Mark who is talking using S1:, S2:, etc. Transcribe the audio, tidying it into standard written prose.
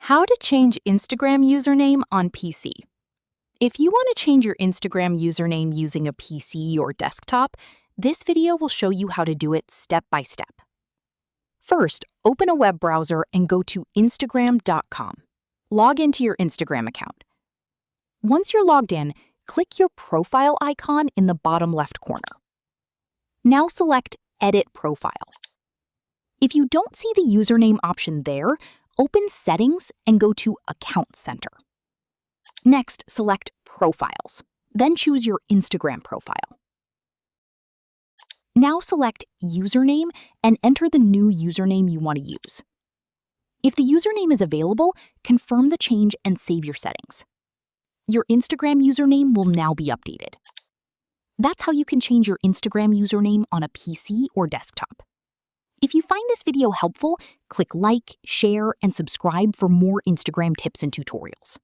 S1: How to change Instagram username on PC. If you want to change your Instagram username using a PC or desktop, this video will show you how to do it step by step. First, open a web browser and go to Instagram.com. Log into your Instagram account. Once you're logged in, click your profile icon in the bottom left corner. Now select Edit Profile. If you don't see the username option there, open Settings and go to Account Center. Next, select Profiles, then choose your Instagram profile. Now select Username and enter the new username you want to use. If the username is available, confirm the change and save your settings. Your Instagram username will now be updated. That's how you can change your Instagram username on a PC or desktop. If you find this video helpful, click like, share, and subscribe for more Instagram tips and tutorials.